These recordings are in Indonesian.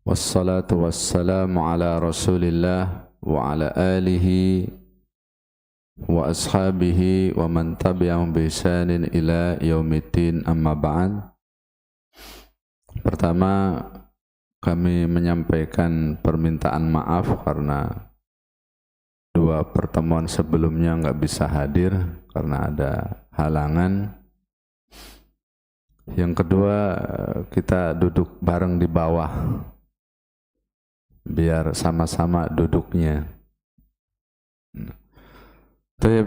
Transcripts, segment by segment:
Wassalatu wassalamu ala rasulillah wa ala alihi wa ashabihi wa man tabi'ahum bi ihsanin ila yaumiddin, amma ba'd. Pertama, kami menyampaikan permintaan maaf karena dua pertemuan sebelumnya nggak bisa hadir karena ada halangan. Yang kedua, kita duduk bareng di bawah biar sama-sama duduknya. Tapi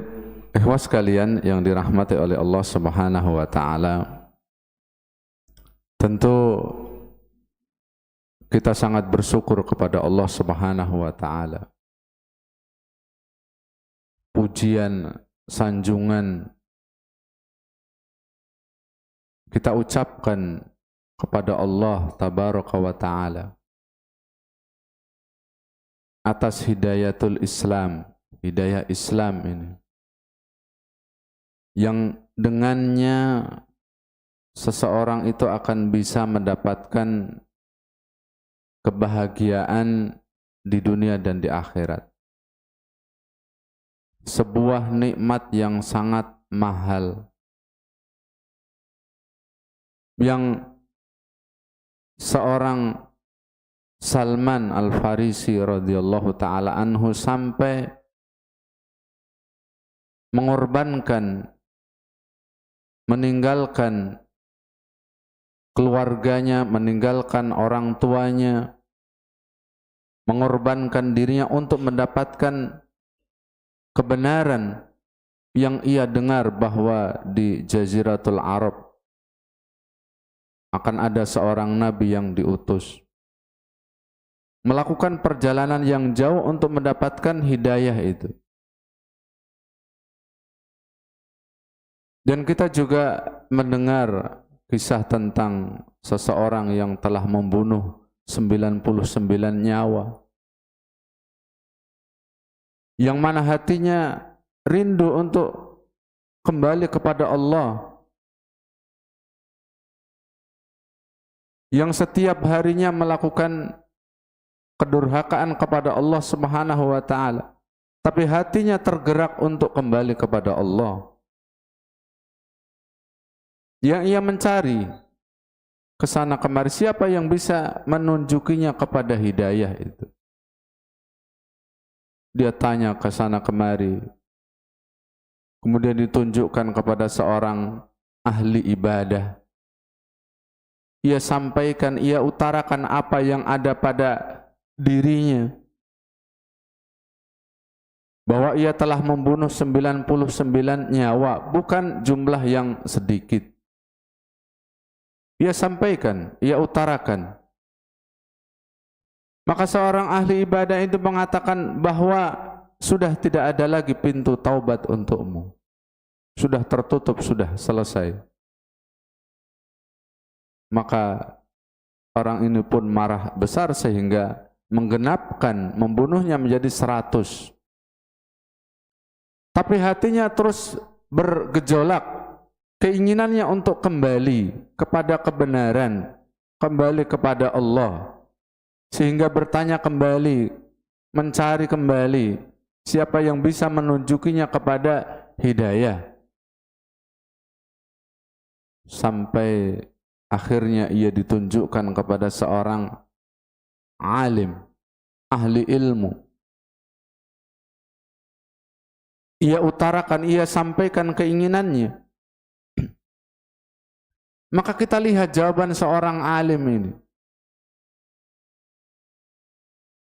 ikhwas sekalian yang dirahmati oleh Allah Subhanahu wa taala, tentu kita sangat bersyukur kepada Allah Subhanahu wa taala. Pujian, sanjungan kita ucapkan kepada Allah Tabaraka wa taala atas hidayatul Islam, hidayah Islam ini, yang dengannya seseorang itu akan bisa mendapatkan kebahagiaan di dunia dan di akhirat. Sebuah nikmat yang sangat mahal, yang seorang Salman Al-Farisi radhiyallahu ta'ala anhu sampai mengorbankan, meninggalkan keluarganya, meninggalkan orang tuanya, mengorbankan dirinya untuk mendapatkan kebenaran yang ia dengar bahwa di Jaziratul Arab akan ada seorang nabi yang diutus, melakukan perjalanan yang jauh untuk mendapatkan hidayah itu. Dan kita juga mendengar kisah tentang seseorang yang telah membunuh 99 nyawa, yang mana hatinya rindu untuk kembali kepada Allah, yang setiap harinya melakukan kedurhakaan kepada Allah Subhanahu wa taala, tapi hatinya tergerak untuk kembali kepada Allah. Yang ia mencari ke sana kemari, siapa yang bisa menunjukinya kepada hidayah itu? Dia tanya ke sana kemari, kemudian ditunjukkan kepada seorang ahli ibadah. Ia sampaikan, ia utarakan apa yang ada pada dirinya, bahwa ia telah membunuh 99 nyawa, bukan jumlah yang sedikit. Ia sampaikan, ia utarakan. Maka seorang ahli ibadah itu mengatakan bahwa sudah tidak ada lagi pintu taubat untukmu, sudah tertutup, sudah selesai. Maka orang ini pun marah besar sehingga menggenapkan, membunuhnya menjadi 100. Tapi hatinya terus bergejolak, keinginannya untuk kembali kepada kebenaran, kembali kepada Allah, sehingga bertanya kembali, mencari kembali siapa yang bisa menunjukinya kepada hidayah. Sampai akhirnya ia ditunjukkan kepada seorang alim, ahli ilmu. Ia utarakan, ia sampaikan keinginannya. Maka kita lihat jawaban seorang alim ini.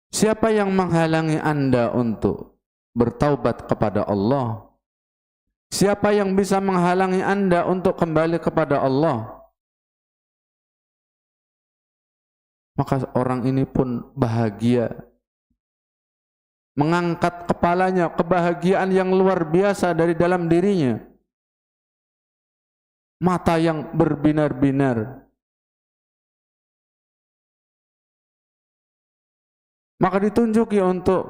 Siapa yang menghalangi Anda untuk bertaubat kepada Allah? Siapa yang bisa menghalangi Anda untuk kembali kepada Allah? Maka orang ini pun bahagia, mengangkat kepalanya, kebahagiaan yang luar biasa dari dalam dirinya. Mata yang berbinar-binar. Maka ditunjuki untuk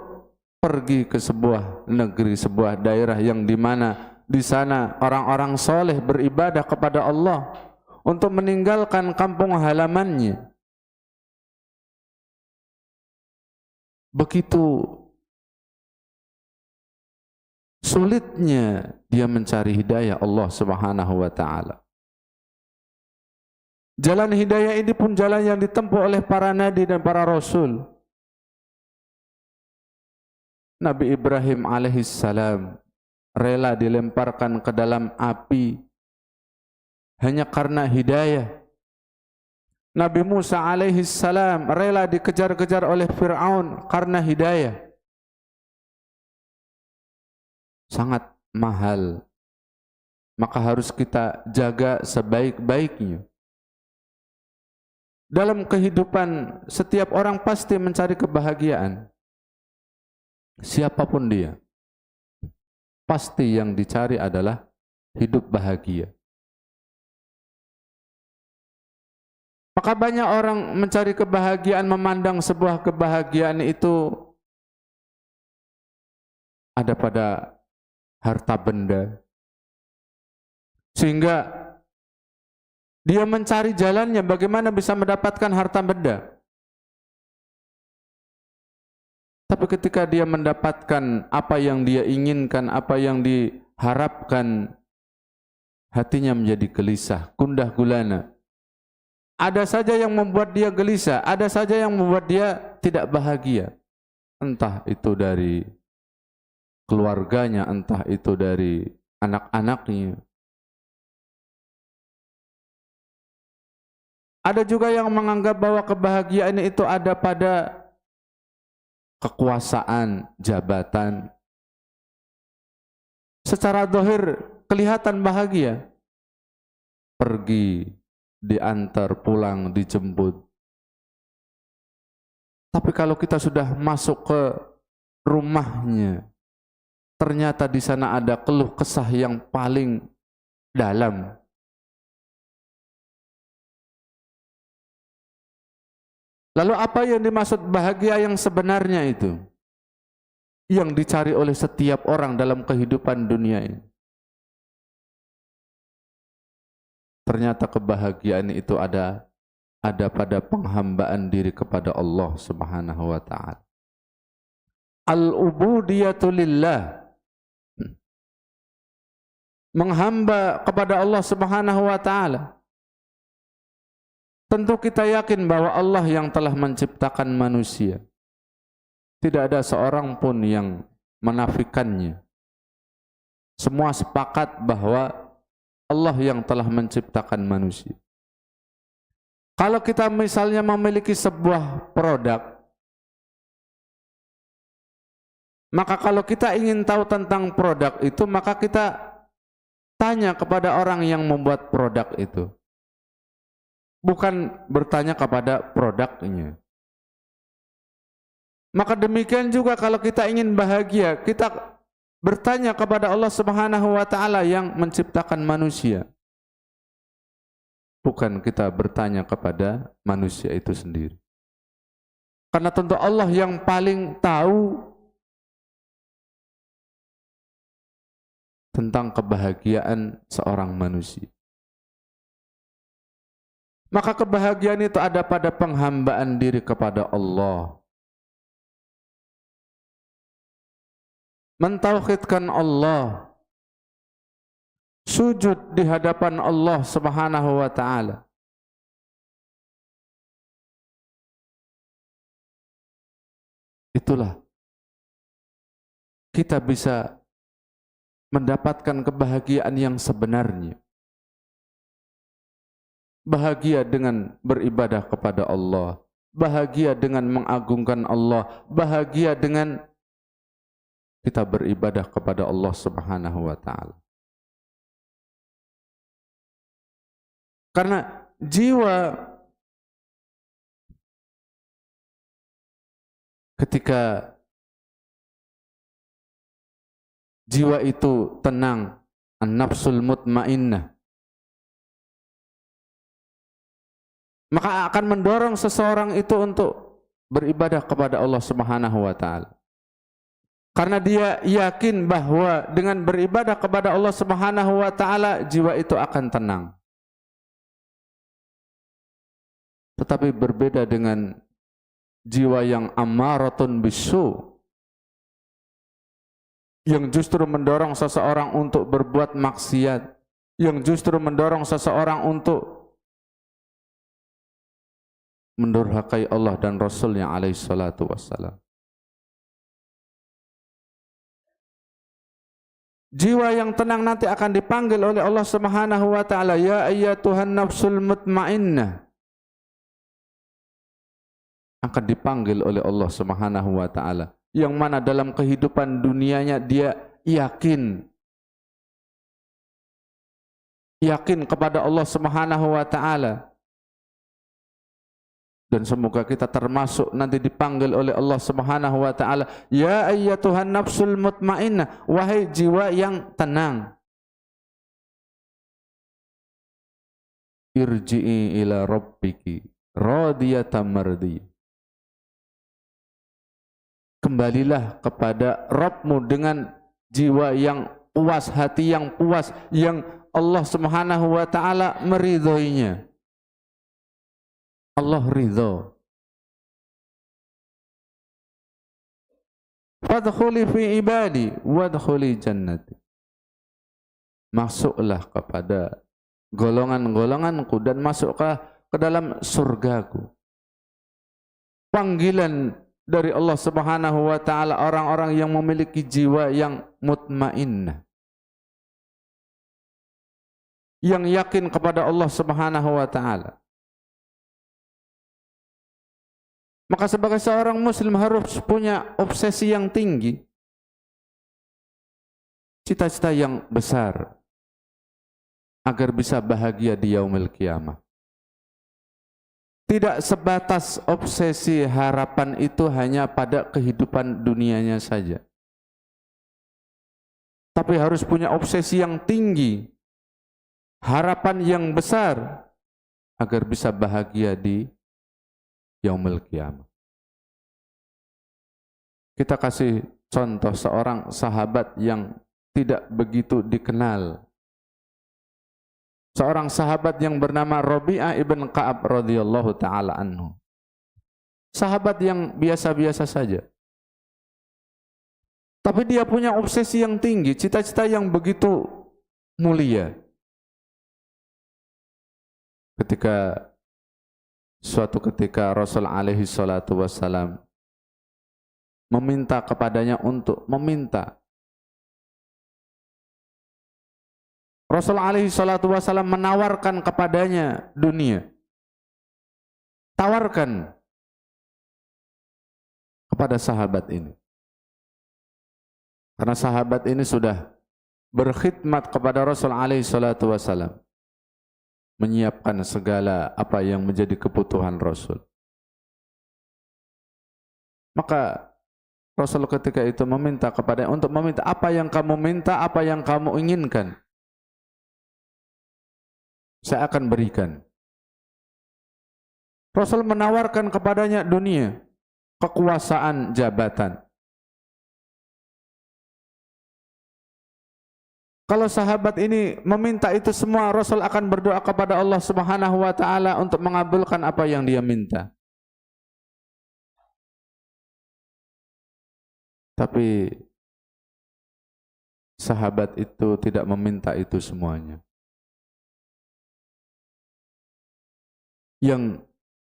pergi ke sebuah negeri, sebuah daerah yang di mana di sana orang-orang soleh beribadah kepada Allah, untuk meninggalkan kampung halamannya, begitu sulitnya dia mencari hidayah Allah Subhanahu wa taala. Jalan hidayah ini pun jalan yang ditempuh oleh para nabi dan para rasul. Nabi Ibrahim alaihissalam rela dilemparkan ke dalam api hanya karena hidayah. Nabi Musa alaihissalam rela dikejar-kejar oleh Fir'aun karena hidayah. Sangat mahal, maka harus kita jaga sebaik-baiknya. Dalam kehidupan setiap orang pasti mencari kebahagiaan. Siapapun dia, pasti yang dicari adalah hidup bahagia. Maka banyak orang mencari kebahagiaan, memandang sebuah kebahagiaan itu ada pada harta benda, sehingga dia mencari jalannya bagaimana bisa mendapatkan harta benda. Tapi ketika dia mendapatkan apa yang dia inginkan, apa yang diharapkan, hatinya menjadi gelisah, gundah gulana. Ada saja yang membuat dia gelisah, ada saja yang membuat dia tidak bahagia. Entah itu dari keluarganya, entah itu dari anak-anaknya. Ada juga yang menganggap bahwa kebahagiaan itu ada pada kekuasaan, jabatan. Secara zahir kelihatan bahagia. Pergi, diantar, pulang, dijemput. Tapi kalau kita sudah masuk ke rumahnya, ternyata di sana ada keluh kesah yang paling dalam. Lalu apa yang dimaksud bahagia yang sebenarnya itu? Yang dicari oleh setiap orang dalam kehidupan dunia ini. Ternyata kebahagiaan itu ada pada penghambaan diri kepada Allah Subhanahu wa taala. Al-ubudiyatu lillah. Menghamba kepada Allah Subhanahu wa taala. Tentu kita yakin bahwa Allah yang telah menciptakan manusia. Tidak ada seorang pun yang menafikannya. Semua sepakat bahwa Allah yang telah menciptakan manusia. Kalau kita misalnya memiliki sebuah produk, maka kalau kita ingin tahu tentang produk itu, maka kita tanya kepada orang yang membuat produk itu. Bukan bertanya kepada produknya. Maka demikian juga kalau kita ingin bahagia, kita bertanya kepada Allah Subhanahu wa taala yang menciptakan manusia. Bukan kita bertanya kepada manusia itu sendiri. Karena tentu Allah yang paling tahu tentang kebahagiaan seorang manusia. Maka kebahagiaan itu ada pada penghambaan diri kepada Allah. Mentauhidkan Allah. Sujud di hadapan Allah Subhanahu wa taala. Itulah kita bisa mendapatkan kebahagiaan yang sebenarnya. Bahagia dengan beribadah kepada Allah, bahagia dengan mengagungkan Allah, bahagia dengan kita beribadah kepada Allah Subhanahu wa taala. Karena jiwa ketika jiwa itu tenang, an-nafsul mutmainnah, maka akan mendorong seseorang itu untuk beribadah kepada Allah Subhanahu wa taala. Karena dia yakin bahwa dengan beribadah kepada Allah Subhanahu wa taala jiwa itu akan tenang. Tetapi berbeda dengan jiwa yang ammaratun bisu, yang justru mendorong seseorang untuk berbuat maksiat, yang justru mendorong seseorang untuk mendurhakai Allah dan Rasulnya alaihi salatu wassalam. Jiwa yang tenang nanti akan dipanggil oleh Allah Subhanahu wa taala, ya ayyatuhan nafsul mutmainnah. Akan dipanggil oleh Allah Subhanahu wa taala, yang mana dalam kehidupan dunianya dia yakin kepada Allah Subhanahu wa taala. Dan semoga kita termasuk nanti dipanggil oleh Allah Subhanahu wa taala, ya ayyatuhan nafsul mutmainnah, wahai jiwa yang tenang. Irji'i ila rabbiki radiyatan mardiyah. Kembalilah kepada Rabbmu dengan jiwa yang puas, hati yang puas, yang Allah Subhanahu wa taala meridhoinya. Allah ridho. Fadkhuli fi ibadi wadkhuli jannati. Masuklah kepada golongan-golonganku dan masuklah ke dalam surgaku. Panggilan dari Allah Subhanahu wa taala orang-orang yang memiliki jiwa yang mutmainnah, yang yakin kepada Allah Subhanahu wa taala. Maka sebagai seorang muslim harus punya obsesi yang tinggi, cita-cita yang besar, agar bisa bahagia di yaumil qiyamah. Tidak sebatas obsesi harapan itu hanya pada kehidupan dunianya saja, tapi harus punya obsesi yang tinggi, harapan yang besar, agar bisa bahagia di yaumil qiyamah. Kita kasih contoh seorang sahabat yang tidak begitu dikenal. Seorang sahabat yang bernama Rabi'ah ibn Ka'ab radhiyallahu taala anhu. Sahabat yang biasa-biasa saja. Tapi dia punya obsesi yang tinggi, cita-cita yang begitu mulia. Suatu ketika Rasul alaihi salatu wassalam meminta kepadanya untuk meminta. Rasul alaihi salatu wassalam menawarkan kepadanya dunia. Tawarkan kepada sahabat ini. Karena sahabat ini sudah berkhidmat kepada Rasul alaihi salatu wassalam, menyiapkan segala apa yang menjadi kebutuhan Rasul. Maka Rasul ketika itu meminta kepada untuk meminta, apa yang kamu minta, apa yang kamu inginkan, saya akan berikan. Rasul menawarkan kepadanya dunia, kekuasaan, jabatan. Kalau sahabat ini meminta itu semua, Rasul akan berdoa kepada Allah Subhanahu wa taala untuk mengabulkan apa yang dia minta. Tapi sahabat itu tidak meminta itu semuanya. Yang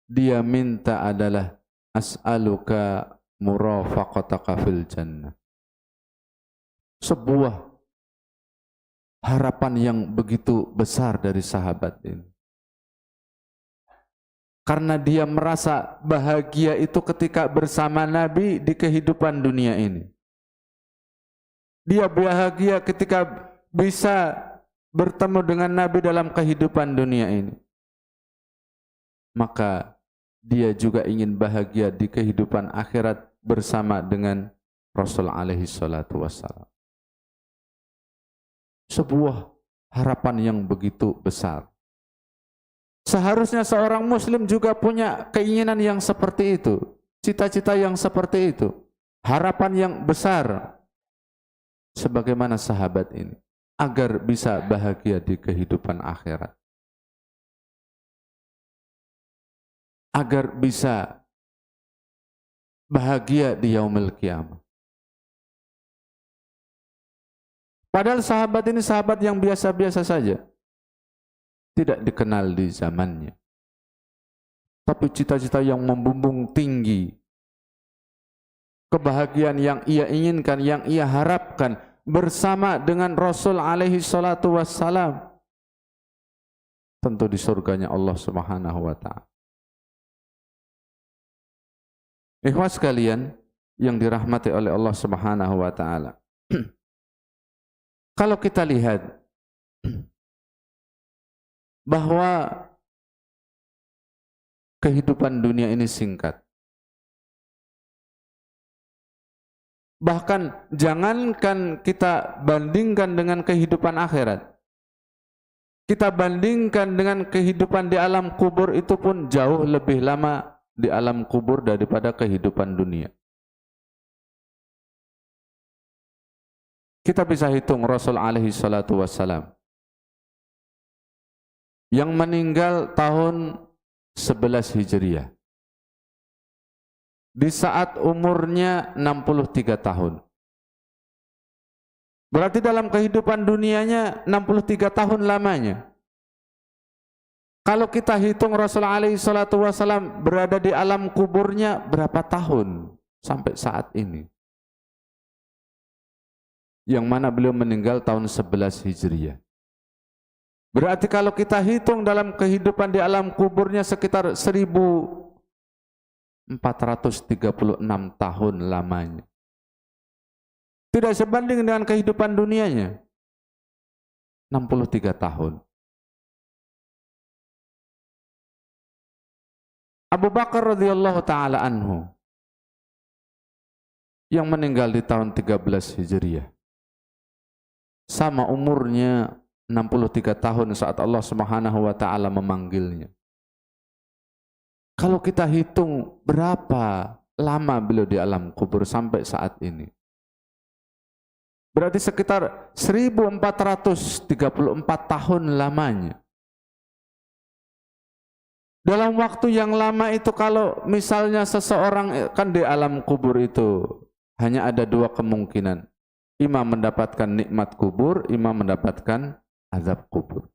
dia minta adalah as'aluka murafaqataka fil jannah. Sebuah harapan yang begitu besar dari sahabat ini. Karena dia merasa bahagia itu ketika bersama Nabi di kehidupan dunia ini. Dia bahagia ketika bisa bertemu dengan Nabi dalam kehidupan dunia ini. Maka dia juga ingin bahagia di kehidupan akhirat bersama dengan Rasul alaihi salatu wassalam. Sebuah harapan yang begitu besar. Seharusnya seorang muslim juga punya keinginan yang seperti itu, cita-cita yang seperti itu, harapan yang besar sebagaimana sahabat ini, agar bisa bahagia di kehidupan akhirat, agar bisa bahagia di yaumil qiyamah. Padahal sahabat ini sahabat yang biasa-biasa saja, tidak dikenal di zamannya. Tapi cita-cita yang membumbung tinggi, kebahagiaan yang ia inginkan, yang ia harapkan bersama dengan Rasul alaihi salatu wassalam, tentu di surganya Allah Subhanahu wa ta'ala. Ikhwas sekalian yang dirahmati oleh Allah Subhanahu wa ta'ala. Kalau kita lihat bahwa kehidupan dunia ini singkat. Bahkan jangankan kita bandingkan dengan kehidupan akhirat, kita bandingkan dengan kehidupan di alam kubur, itu pun jauh lebih lama di alam kubur daripada kehidupan dunia. Kita bisa hitung Rasul alaihi salatu wassalam yang meninggal tahun 11 Hijriah di saat umurnya 63 tahun. Berarti dalam kehidupan dunianya 63 tahun lamanya. Kalau kita hitung Rasul alaihi salatu wassalam berada di alam kuburnya berapa tahun sampai saat ini? Yang mana beliau meninggal tahun 11 Hijriah. Berarti kalau kita hitung dalam kehidupan di alam kuburnya sekitar 1436 tahun lamanya. Tidak sebanding dengan kehidupan dunianya. 63 tahun. Abu Bakar radhiyallahu taala anhu yang meninggal di tahun 13 Hijriah. Sama umurnya 63 tahun saat Allah Subhanahu wa taala memanggilnya. Kalau kita hitung berapa lama beliau di alam kubur sampai saat ini, berarti sekitar 1434 tahun lamanya. Dalam waktu yang lama itu, kalau misalnya seseorang kan di alam kubur itu hanya ada dua kemungkinan. Imam mendapatkan nikmat kubur, imam mendapatkan azab kubur.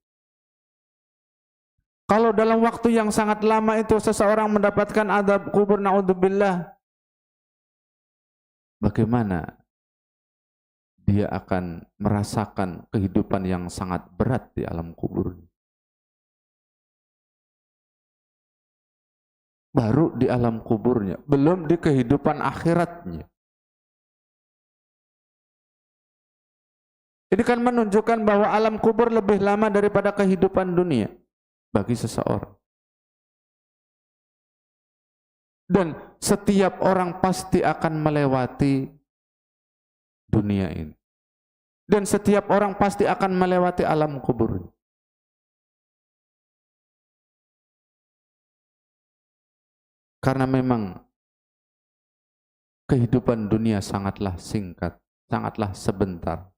Kalau dalam waktu yang sangat lama itu seseorang mendapatkan azab kubur, naudzubillah, bagaimana dia akan merasakan kehidupan yang sangat berat di alam kubur. Baru di alam kuburnya, belum di kehidupan akhiratnya. Ini kan menunjukkan bahwa alam kubur lebih lama daripada kehidupan dunia bagi seseorang. Dan setiap orang pasti akan melewati dunia ini. Dan setiap orang pasti akan melewati alam kubur. Karena memang kehidupan dunia sangatlah singkat, sangatlah sebentar.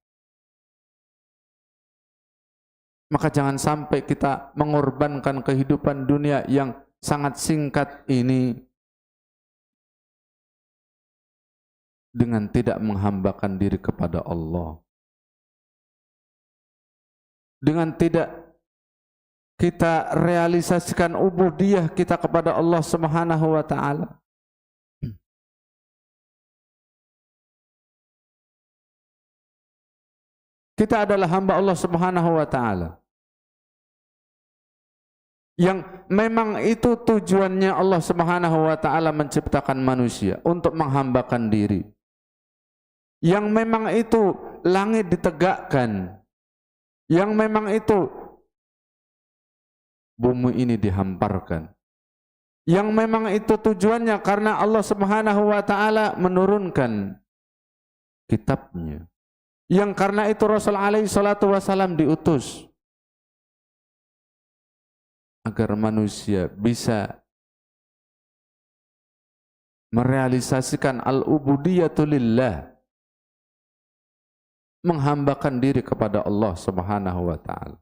Maka jangan sampai kita mengorbankan kehidupan dunia yang sangat singkat ini dengan tidak menghambakan diri kepada Allah. Dengan tidak kita realisasikan ubudiyah kita kepada Allah Subhanahu wa ta'ala. Kita adalah hamba Allah Subhanahu wa ta'ala, yang memang itu tujuannya Allah Subhanahu wa ta'ala menciptakan manusia untuk menghambakan diri. Yang memang itu langit ditegakkan, yang memang itu bumi ini dihamparkan, yang memang itu tujuannya karena Allah Subhanahu wa ta'ala menurunkan kitabnya, yang karena itu Rasul alaihi salatu wassalam diutus agar manusia bisa merealisasikan al-ubudiyatu lillah, menghambakan diri kepada Allah Subhanahu wa ta'ala.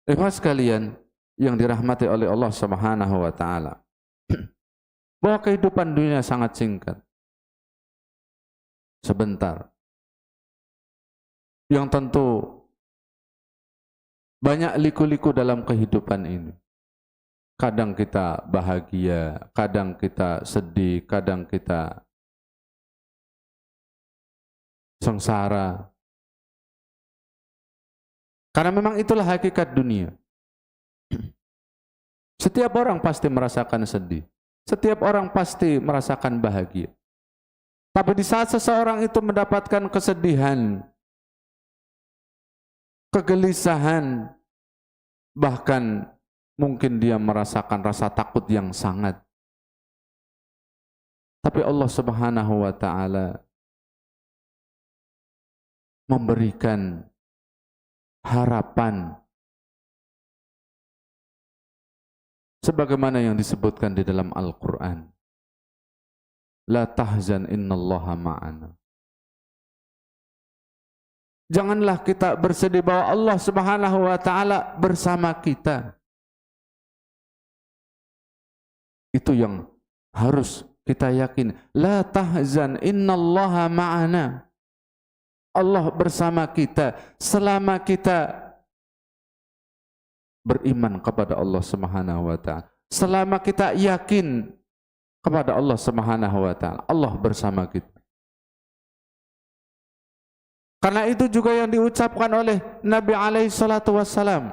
Ikhwas sekalian yang dirahmati oleh Allah Subhanahu wa ta'ala, bahwa kehidupan dunia sangat singkat. Sebentar. Yang tentu banyak liku-liku dalam kehidupan ini. Kadang kita bahagia, kadang kita sedih, kadang kita sengsara. Karena memang itulah hakikat dunia. Setiap orang pasti merasakan sedih. Setiap orang pasti merasakan bahagia. Tapi di saat seseorang itu mendapatkan kesedihan, kegelisahan, bahkan mungkin dia merasakan rasa takut yang sangat. Tapi Allah Subhanahu wa Ta'ala memberikan harapan sebagaimana yang disebutkan di dalam Al-Quran. La tahzan innallaha ma'ana. Janganlah kita bersedih bahwa Allah Subhanahu wa Ta'ala bersama kita. Itu yang harus kita yakin. La tahzan innallaha ma'ana. Allah bersama kita selama kita beriman kepada Allah Subhanahu wa Ta'ala. Selama kita yakin kepada Allah Subhanahu wa Ta'ala, Allah bersama kita. Karena itu juga yang diucapkan oleh Nabi alaihi salatu wassalam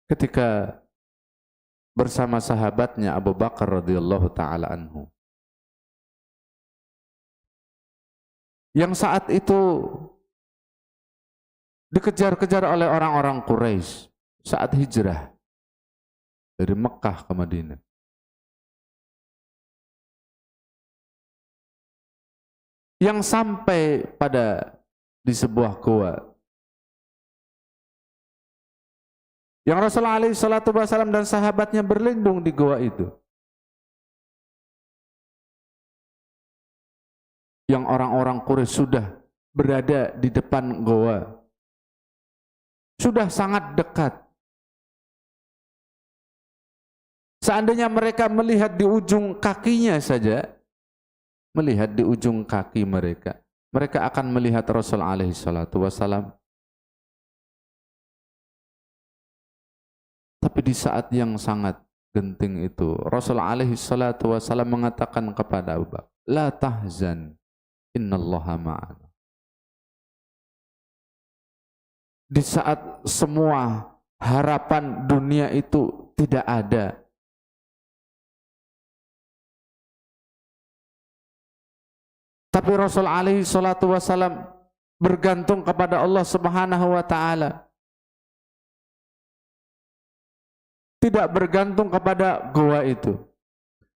ketika bersama sahabatnya Abu Bakar radhiyallahu taala anhu. Yang saat itu dikejar-kejar oleh orang-orang Quraisy saat hijrah dari Mekah ke Madinah. Yang sampai pada di sebuah gua. Yang Rasulullah SAW dan sahabatnya berlindung di gua itu. Yang orang-orang Quraisy sudah berada di depan goa. Sudah sangat dekat. Seandainya mereka melihat di ujung kakinya saja, melihat di ujung kaki mereka, mereka akan melihat Rasul alaihi salatu wassalam. Tapi di saat yang sangat genting itu, Rasul alaihi salatu wassalam mengatakan kepada Abu Bakar, la tahzan, innallaha ma'ana. Di saat semua harapan dunia itu tidak ada, tapi Rasul alaihi salatu wassalam bergantung kepada Allah Subhanahu wa Ta'ala. Tidak bergantung kepada goa itu.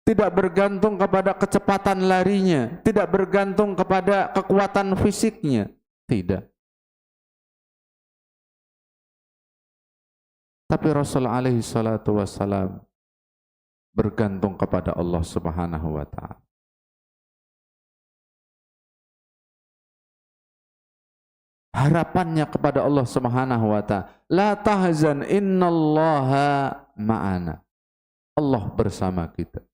Tidak bergantung kepada kecepatan larinya. Tidak bergantung kepada kekuatan fisiknya. Tidak. Tapi Rasul alaihi salatu wassalam bergantung kepada Allah Subhanahu wa Ta'ala. Harapannya kepada Allah Subhanahu wa Ta'ala, la tahzan innallaha ma'ana. Allah bersama kita.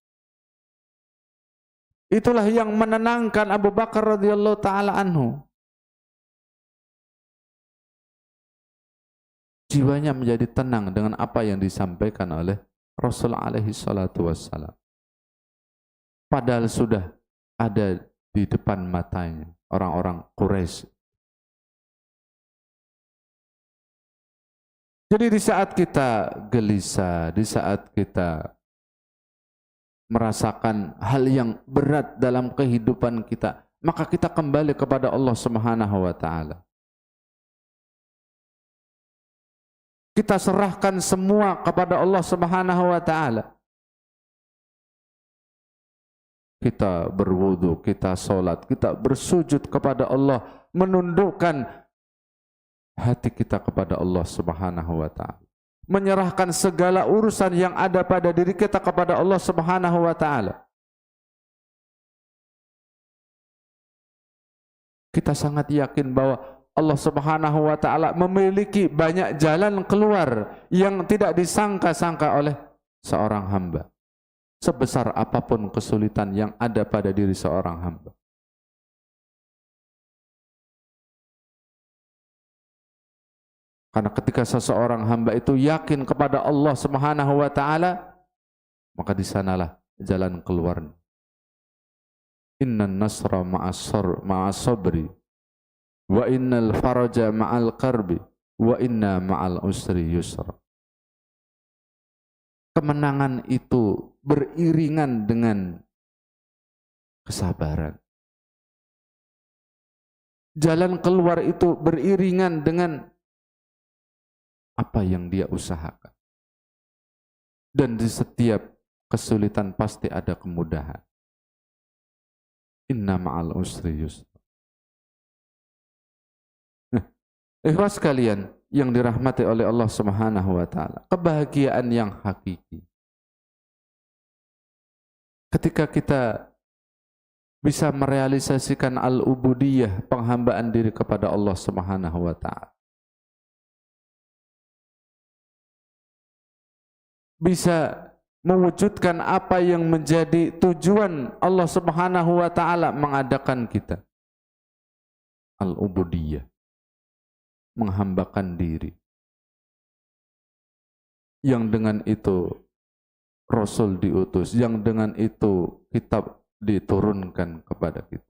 Itulah yang menenangkan Abu Bakar radhiyallahu taala anhu. Jiwanya menjadi tenang dengan apa yang disampaikan oleh Rasul alaihi salatu wassalam. Padahal sudah ada di depan matanya orang-orang Quraisy. Jadi di saat kita gelisah, di saat kita merasakan hal yang berat dalam kehidupan kita, maka kita kembali kepada Allah Subhanahu wa Ta'ala. Kita serahkan semua kepada Allah Subhanahu wa Ta'ala. Kita berwudu, kita sholat, kita bersujud kepada Allah, menundukkan hati kita kepada Allah Subhanahu wa Ta'ala. Menyerahkan segala urusan yang ada pada diri kita kepada Allah Subhanahu wa Ta'ala. Kita sangat yakin bahwa Allah Subhanahu wa taala memiliki banyak jalan keluar yang tidak disangka-sangka oleh seorang hamba. Sebesar apapun kesulitan yang ada pada diri seorang hamba. Karena ketika seseorang hamba itu yakin kepada Allah Subhanahu wa taala, maka di sanalah jalan keluarnya. Innan nasra ma'as sabri wa innal faraja ma'al qarbi wa inna ma'al usri yusra. Kemenangan itu beriringan dengan kesabaran. Jalan keluar itu beriringan dengan apa yang dia usahakan. Dan di setiap kesulitan pasti ada kemudahan. Inna ma'al usri yusra. Ikhwas sekalian yang dirahmati oleh Allah Subhanahu wa taala, kebahagiaan yang hakiki ketika kita bisa merealisasikan al-ubudiyah, penghambaan diri kepada Allah Subhanahu wa taala. Bisa mewujudkan apa yang menjadi tujuan Allah Subhanahu wa taala mengadakan kita. Al-ubudiyah, menghambakan diri. Yang dengan itu Rasul diutus, yang dengan itu kitab diturunkan kepada kita.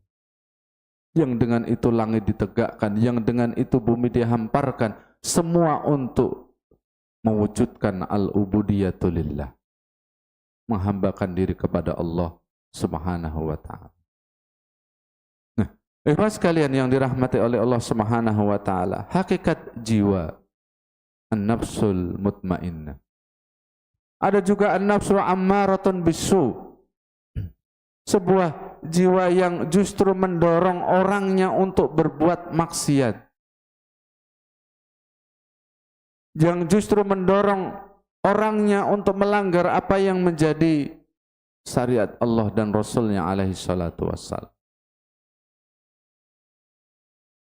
Yang dengan itu langit ditegakkan, yang dengan itu bumi dihamparkan, semua untuk mewujudkan al-ubudiyatu lillah. Menghambakan diri kepada Allah Subhanahu wa taala. Nah, ikhwas sekalian yang dirahmati oleh Allah Subhanahu wa taala, hakikat jiwa an-nafsul mutmainnah. Ada juga an-nafsul ammaratun bisu. Sebuah jiwa yang justru mendorong orangnya untuk berbuat maksiat. Yang justru mendorong orangnya untuk melanggar apa yang menjadi syariat Allah dan Rasulnya alaihi salatu wassalam.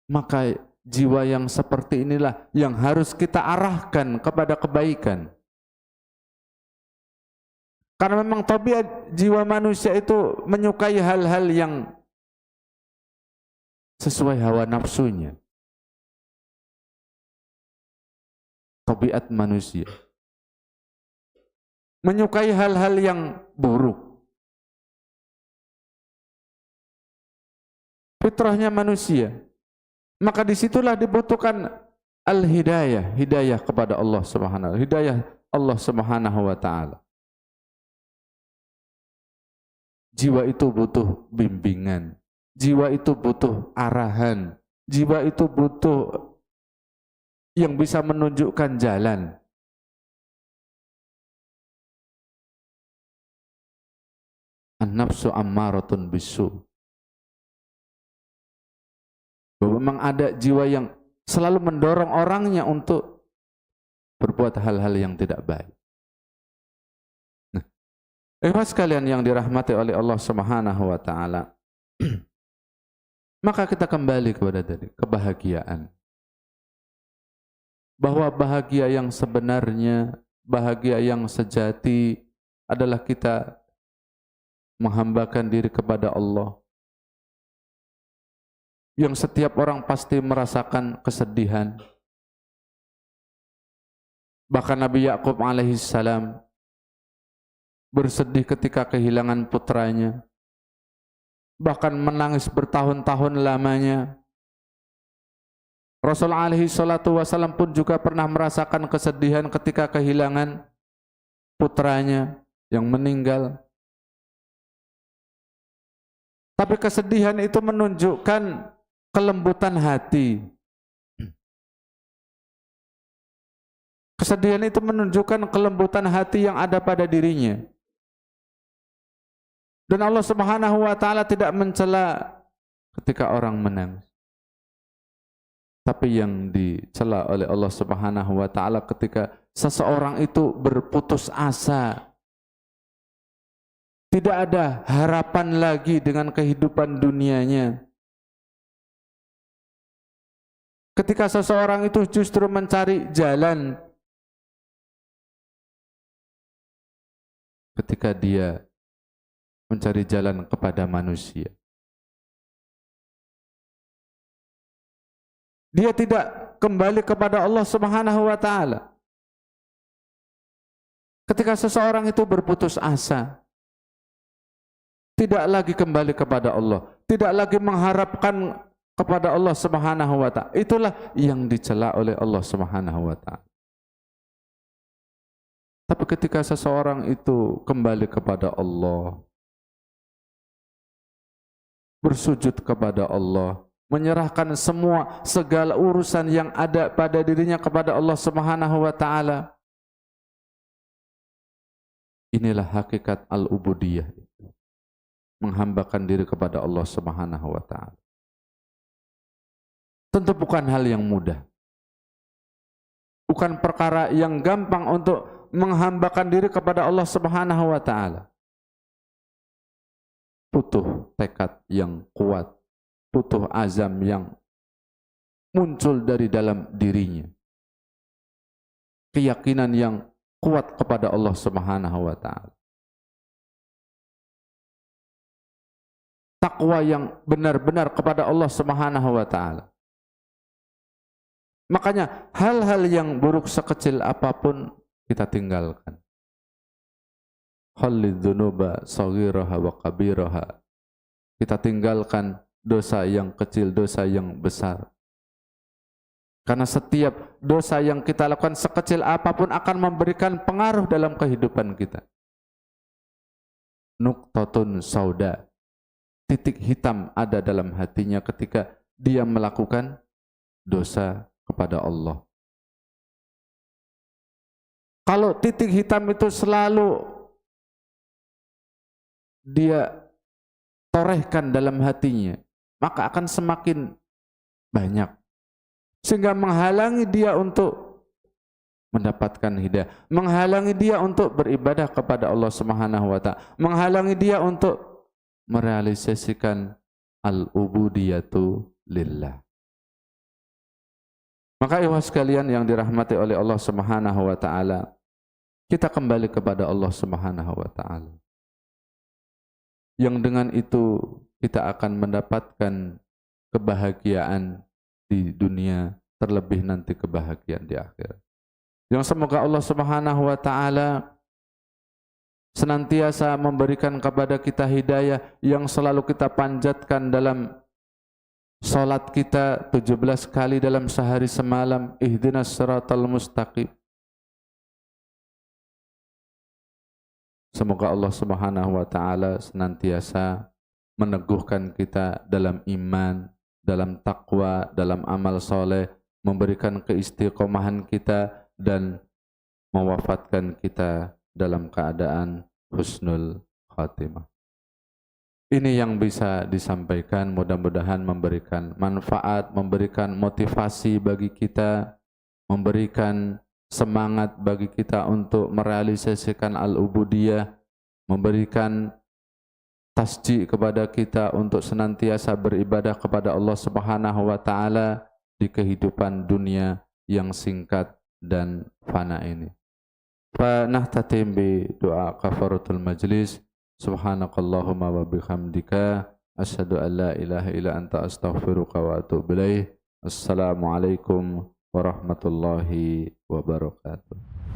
Maka jiwa yang seperti inilah yang harus kita arahkan kepada kebaikan. Karena memang tabiat jiwa manusia itu menyukai hal-hal yang sesuai hawa nafsunya. Tabiat manusia menyukai hal-hal yang buruk. Fitrahnya manusia. Maka disitulah dibutuhkan al-hidayah, hidayah kepada Allah Subhanahu wa taala, hidayah Allah Subhanahu wa taala. Jiwa itu butuh bimbingan, jiwa itu butuh arahan, jiwa itu butuh yang bisa menunjukkan jalan. An-nafsu ammaratun bisu. Bahwa memang ada jiwa yang selalu mendorong orangnya untuk berbuat hal-hal yang tidak baik. Nah, ikhwas sekalian yang dirahmati oleh Allah Subhanahu wa taala. Maka kita kembali kepada tadi, kebahagiaan. Bahwa bahagia yang sebenarnya, bahagia yang sejati adalah kita menghambakan diri kepada Allah. Yang setiap orang pasti merasakan kesedihan. Bahkan Nabi Yakub alaihissalam bersedih ketika kehilangan putranya. Bahkan menangis bertahun-tahun lamanya. Rasulullah SAW pun juga pernah merasakan kesedihan ketika kehilangan putranya yang meninggal. Tapi kesedihan itu menunjukkan kelembutan hati. Kesedihan itu menunjukkan kelembutan hati yang ada pada dirinya. Dan Allah Subhanahu wa taala tidak mencela ketika orang menangis. Tapi yang dicela oleh Allah Subhanahu wa taala ketika seseorang itu berputus asa. Tidak ada harapan lagi dengan kehidupan dunianya. Ketika seseorang itu justru mencari jalan, ketika dia mencari jalan kepada manusia, dia tidak kembali kepada Allah Subhanahu wa taala. Ketika seseorang itu berputus asa, tidak lagi kembali kepada Allah, tidak lagi mengharapkan kepada Allah Subhanahu wa taala, itulah yang dicela oleh Allah Subhanahu wa taala. Tapi ketika seseorang itu kembali kepada Allah, bersujud kepada Allah, menyerahkan segala urusan yang ada pada dirinya kepada Allah Subhanahu wa taala, inilah hakikat al-ubudiyah, menghambakan diri kepada Allah Subhanahu wa taala. Tentu bukan hal yang mudah. Bukan perkara yang gampang untuk menghambakan diri kepada Allah Subhanahu wa taala. Butuh tekad yang kuat, butuh azam yang muncul dari dalam dirinya. Keyakinan yang kuat kepada Allah Subhanahu wa taala. Takwa yang benar-benar kepada Allah Subhanahu wa taala. Makanya hal-hal yang buruk sekecil apapun kita tinggalkan. Khalid dzunuba saghiraha wa kabiraha. Kita tinggalkan dosa yang kecil, dosa yang besar. Karena setiap dosa yang kita lakukan sekecil apapun akan memberikan pengaruh dalam kehidupan kita. Nuqtatun sauda, titik hitam ada dalam hatinya ketika dia melakukan dosa kepada Allah. Kalau titik hitam itu selalu dia torehkan dalam hatinya, maka akan semakin banyak, sehingga menghalangi dia untuk mendapatkan hidayah, menghalangi dia untuk beribadah kepada Allah Subhanahu wa taala, menghalangi dia untuk merealisasikan al-ubudiyatu lillah. Maka ikhwah sekalian yang dirahmati oleh Allah Subhanahu wa taala, kita kembali kepada Allah Subhanahu wa taala. Yang dengan itu kita akan mendapatkan kebahagiaan di dunia, terlebih nanti kebahagiaan di akhirat. Yang semoga Allah Subhanahu wa taala senantiasa memberikan kepada kita hidayah yang selalu kita panjatkan dalam salat kita 17 kali dalam sehari semalam, ihdinas siratal mustaqim. Semoga Allah Subhanahu wa taala senantiasa meneguhkan kita dalam iman, dalam takwa, dalam amal soleh, memberikan keistiqomahan kita dan mewafatkan kita dalam keadaan husnul khatimah. Ini yang bisa disampaikan, mudah-mudahan memberikan manfaat, memberikan motivasi bagi kita, memberikan semangat bagi kita untuk merealisasikan al-ubudiyah, memberikan tasjid kepada kita untuk senantiasa beribadah kepada Allah Subhanahu wa taala di kehidupan dunia yang singkat dan fana ini. Fa nahtatim bi doa kafaratul majlis. Subhanakallahumma wa bihamdika asyhadu an la ilaha illa anta astaghfiruka wa atubu ilaik. Assalamualaikum warahmatullahi wabarakatuh.